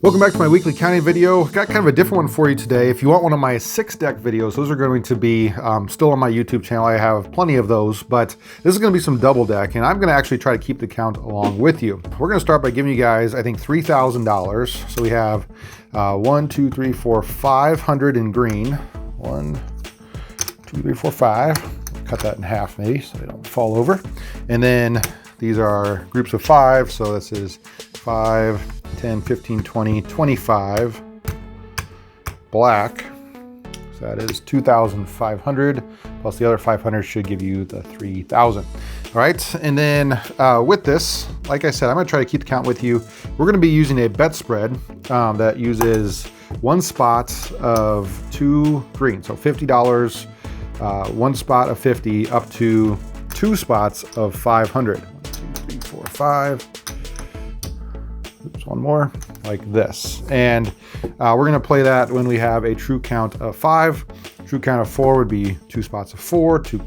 Welcome back to my weekly counting video. Got kind of a different one for you today. If you want one of my 6-deck videos, those are going to be still on my YouTube channel. I have plenty of those, but this is going to be some double deck, and I'm going to actually try to keep the count along with you. We're going to start by giving you guys, I think, $3,000. So we have 1, 2, 3, 4, 500 in green. 1, 2, 3, 4, 5. Cut that in half maybe so they don't fall over. And then these are groups of 5. So this is 5, 10, 15, 20, 25 black. So that is 2,500 plus the other 500 should give you the 3,000. All right, and then with this, like I said, I'm gonna try to keep the count with you. We're gonna be using a bet spread that uses one spot of 2 green, so $50, one spot of 50 up to 2 spots of 500. 1, 2, 3, 4, 5. Oops, one more, like this. And we're gonna play that when we have a true count of 5. True count of 4 would be 2 spots of 4. True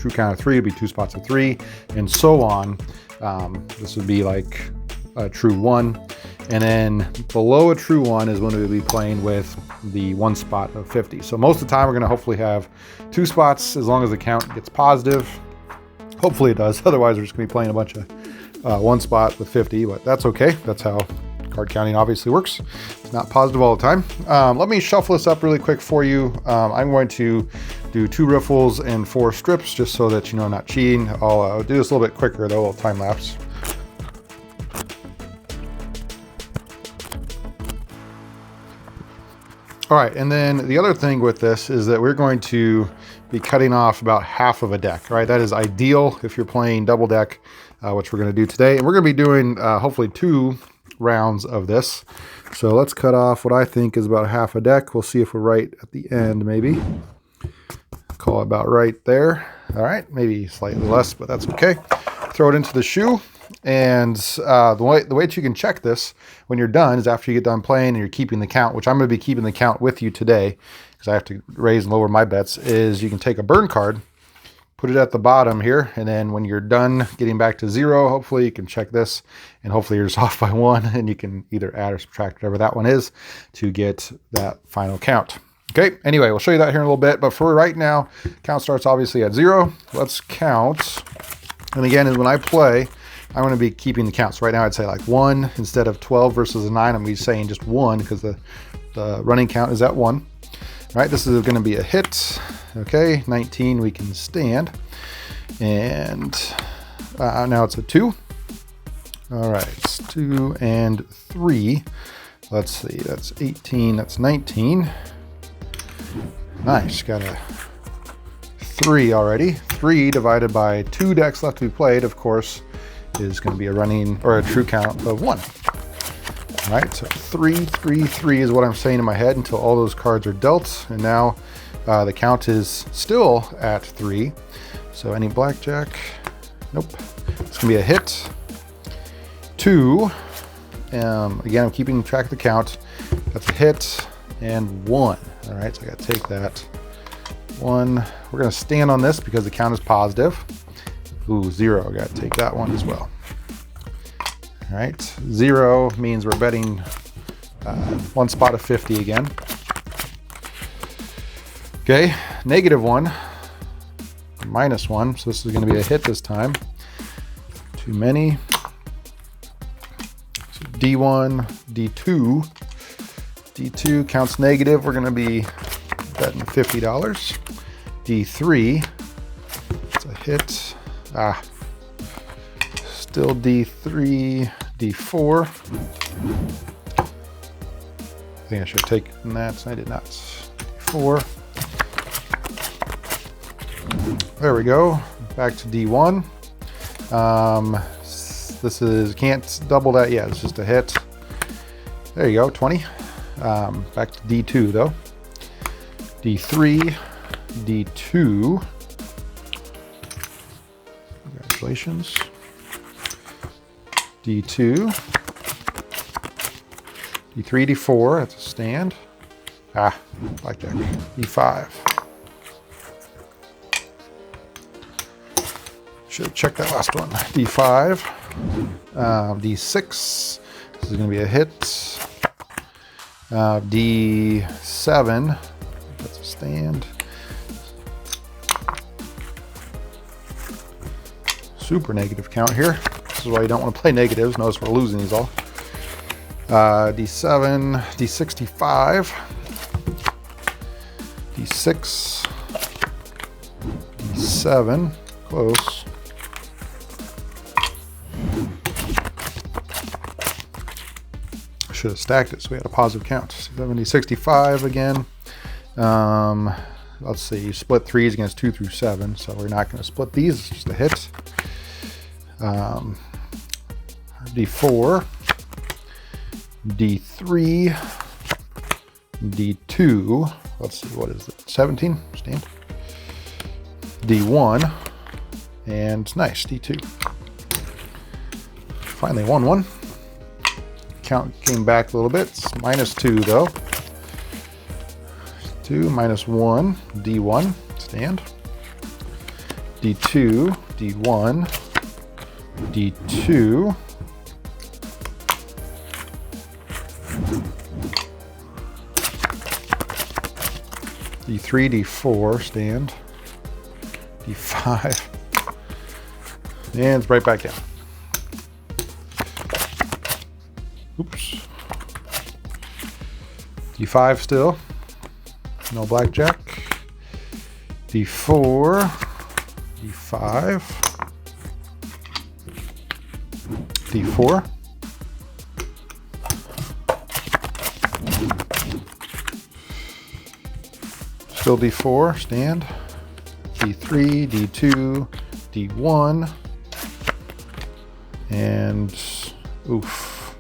count of 3 would be 2 spots of 3, and so on. This would be like a true 1. And then below a true 1 is when we'll be playing with the 1 spot of 50. So most of the time we're gonna hopefully have 2 spots as long as the count gets positive. Hopefully it does, otherwise we're just gonna be playing a bunch of 1 spot with 50, but that's okay. That's how card counting obviously works. It's not positive all the time. Let me shuffle this up really quick for you. I'm going to do 2 riffles and 4 strips just so that you know I'm not cheating. I'll do this a little bit quicker though, a little time lapse. All right, and then the other thing with this is that we're going to be cutting off about half of a deck, right? That is ideal if you're playing double deck, which we're gonna do today. And we're gonna be doing hopefully 2 rounds of this. So let's cut off what I think is about half a deck. We'll see if we're right at the end, maybe. Call it about right there. All right, maybe slightly less, but that's okay. Throw it into the shoe. And the way that you can check this when you're done is after you get done playing and you're keeping the count, which I'm going to be keeping the count with you today because I have to raise and lower my bets, is you can take a burn card, put it at the bottom here, and then when you're done getting back to 0, hopefully you can check this, and hopefully you're just off by 1, and you can either add or subtract whatever that one is to get that final count. Okay, anyway, we'll show you that here in a little bit, but for right now, count starts obviously at 0. Let's count. And again, when I play, I'm going to be keeping the count. So right now I'd say like 1 instead of 12 versus a 9. I'm going to be saying just 1 because the running count is at 1. All right, this is going to be a hit. Okay, 19 we can stand. And now it's a 2. All right, it's 2 and 3. Let's see, that's 18, that's 19. Nice, got a 3 already. 3 divided by 2 decks left to be played, of course, is going to be a running or a true count of 1. All right, so 3, 3, 3 is what I'm saying in my head until all those cards are dealt. And now the count is still at 3. So any blackjack? Nope. It's going to be a hit. 2. Again, I'm keeping track of the count. That's a hit and 1. All right, so I got to take that 1. We're going to stand on this because the count is positive. Ooh, 0, got to take that one as well. All right, 0 means we're betting 1 spot of 50 again. Okay, -1, -1, so this is gonna be a hit this time. Too many. So D1, D2. D2 counts negative, we're gonna be betting $50. D3, it's a hit. Still D3, D4. I think I should have taken that. I did not. D4. There we go. Back to D1. This is, can't double that yet. It's just a hit. There you go, 20. Back to D2 though. D3, D2. Congratulations. D2, D3, D4, that's a stand. Blackjack. D5. Should have checked that last one. D5, D6. This is going to be a hit. D7, that's a stand. Super negative count here. This is why you don't want to play negatives. Notice we're losing these all. D7, D65, D6, D7, close. Should have stacked it so we had a positive count. 70, 65 again. Let's see, you split 3s against 2 through 7, so we're not going to split these, it's just a hit. D4, D3, D2, let's see, what is it, 17, stand. D1, and nice, D2. Finally won one. Count came back a little bit, it's -2 though. 2 minus 1, D1, stand. D2, D1, D2, D3, D4, stand. D5, and it's right back down. Oops. D5 still. No blackjack. D4, D5, D4, still D4, stand, D3, D2, D1, and oof,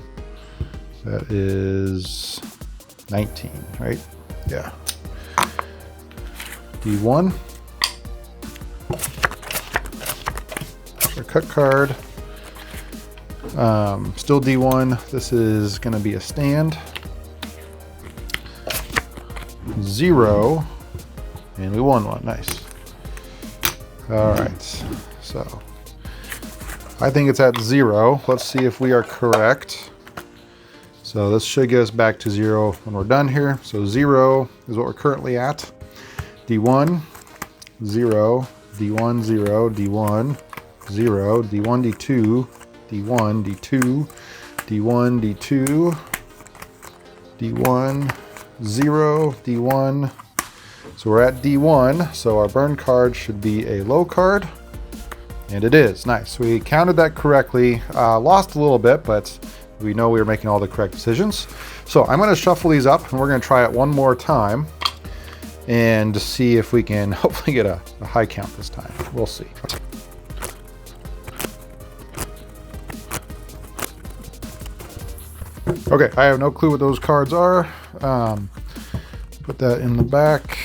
that is 19, right? Yeah. D1, our cut card, still D1, this is going to be a stand, 0, and we won one, nice. All right, so I think it's at 0, let's see if we are correct. So this should get us back to 0 when we're done here, so 0 is what we're currently at. D1, 0, D1, 0, D1, 0, D1, D2, D1, D2, D1, D2, D1, 0, D1. So we're at D1, so our burn card should be a low card, and it is. Nice, we counted that correctly. Lost a little bit, but we know we were making all the correct decisions. So I'm going to shuffle these up, and we're going to try it one more time and see if we can hopefully get a high count this time. We'll see. Okay, I have no clue what those cards are. Put that in the back.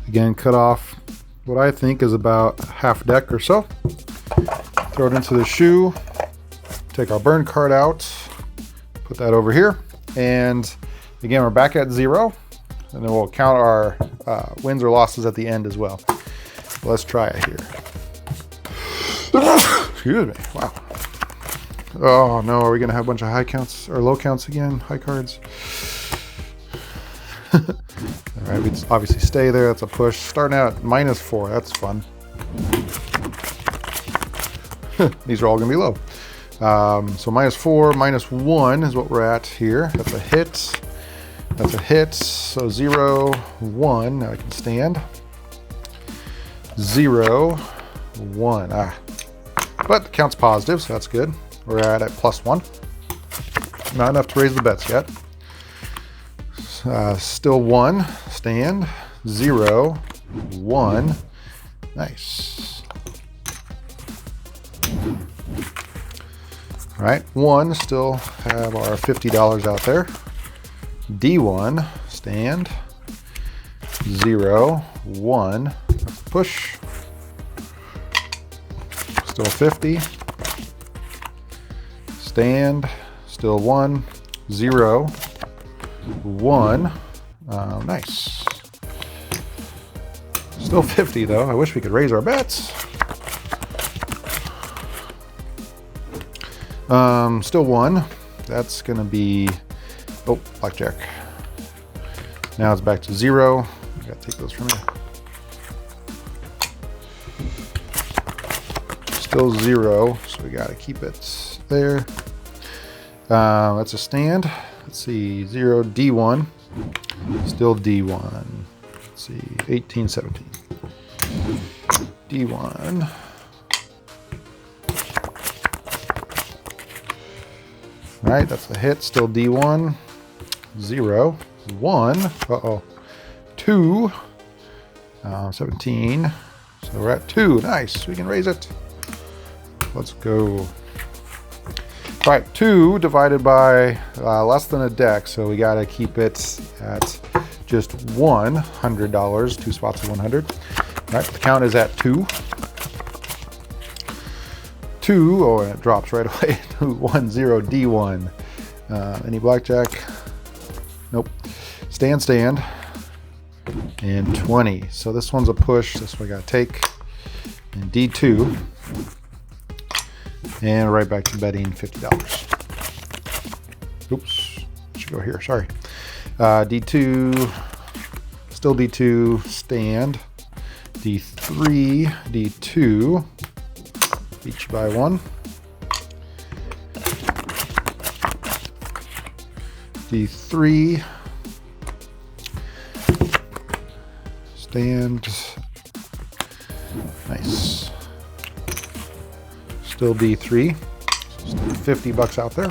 Again, cut off what I think is about half deck or so. Throw it into the shoe. Take our burn card out. Put that over here. And again, we're back at 0. And then we'll count our wins or losses at the end as well. Let's try it here. Excuse me. Wow. Oh no, are we going to have a bunch of high counts or low counts again? High cards. All right, we obviously stay there. That's a push. Starting out at -4. That's fun. These are all going to be low. So -4, -1 is what we're at here. That's a hit. That's a hit. So 0, 1. Now I can stand. 0, 1. But the count's positive, so that's good. We're at +1. Not enough to raise the bets yet. Still 1. Stand. 0, 1. Nice. All right, 1. Still have our $50 out there. D1. Stand. 0, 1. Push. Still 50. Stand. Still 1. 0, 1. Nice. Still 50 though. I wish we could raise our bets. Still 1. That's going to be Oh, blackjack. Now it's back to 0. I gotta take those from here. Still 0, so we gotta keep it there. That's a stand. Let's see, 0, D1. Still D1. Let's see, 18, 17. D1. All right, that's a hit. Still D1. 0, 1. Uh-oh. 2. 17. So we're at 2. Nice. We can raise it. Let's go. All right, 2 divided by less than a deck, so we got to keep it at just $100. 2 spots of 100. All right, the count is at 2. 2. Oh, and it drops right away. 2, 1, 0, D1. Any blackjack? Nope. Stand, stand. And 20. So this one's a push. This one I got to take. And D2. And right back to betting $50. Oops. Should go here. Sorry. D2. Still D2. Stand. D3. D2. Beat you by 1. D3. Stand. Nice. Still D3. Still $50 out there.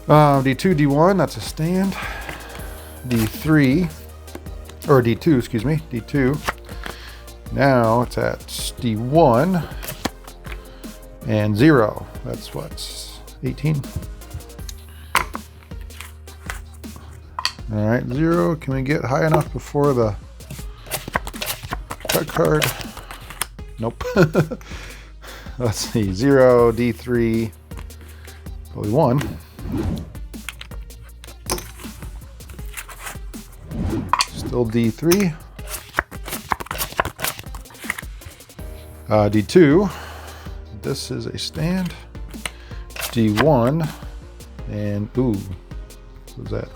D2, D1, that's a stand. D3, or D2, excuse me, D2. Now it's at D1 and 0. That's what, 18. All right, 0. Can we get high enough before the cut card? Nope. Let's see, 0, D3, probably 1. Still D3. D2. This is a stand. D1. And, ooh, what was that?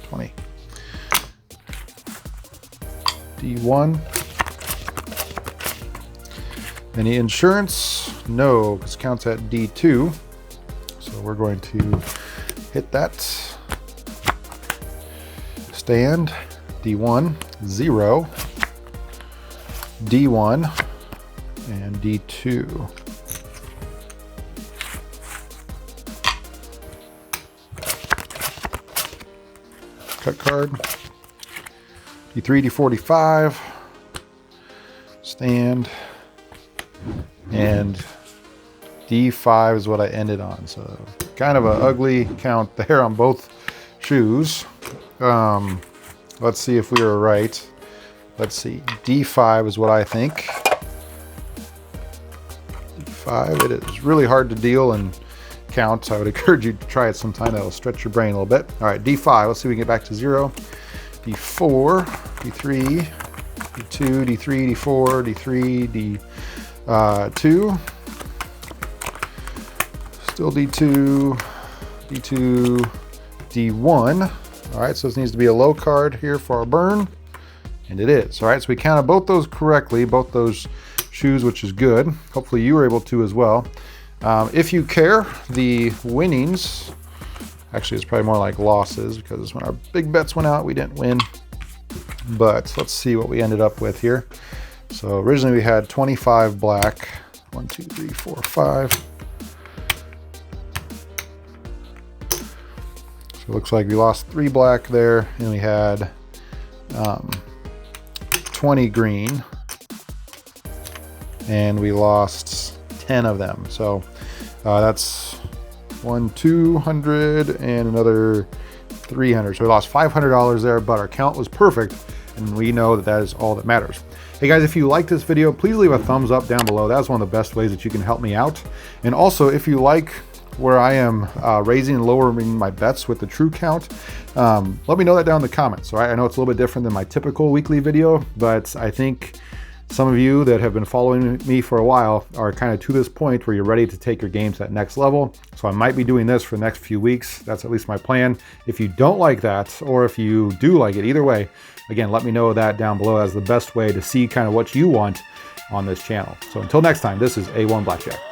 20. D1. Any insurance? No, because it counts at D2. So we're going to hit that. Stand. D1. 0. D1. And D2. Cut card. D3, D45. Stand. And D5 is what I ended on. So kind of an ugly count there on both shoes. Let's see if we were right. Let's see. D5 is what I think. D5. It is really hard to deal and count, so I would encourage you to try it sometime. That'll stretch your brain a little bit. All right, D5. Let's see if we can get back to 0. D4, D3, D2, D3, D4, D3, D2. Still D2, D2, D1. All right, so this needs to be a low card here for our burn, and it is. All right, so we counted both those correctly, both those shoes, which is good. Hopefully you were able to as well. If you care, the winnings, actually it's probably more like losses, because when our big bets went out, we didn't win. But let's see what we ended up with here. So originally we had 25 black. 1, 2, 3, 4, 5. So it looks like we lost 3 black there, and we had 20 green, and we lost 10 of them. So that's 200 and another 300. So we lost $500 there, but our count was perfect, and we know that that is all that matters. Hey guys, if you like this video, please leave a thumbs up down below. That's one of the best ways that you can help me out. And also, if you like where I am raising and lowering my bets with the true count, let me know that down in the comments. All right, I know it's a little bit different than my typical weekly video, but I think Some of you that have been following me for a while are kind of to this point where you're ready to take your games to that next level. So I might be doing this for the next few weeks. That's at least my plan. If you don't like that, or if you do like it, either way, again, let me know that down below as the best way to see kind of what you want on this channel. So until next time, this is A1 Blackjack.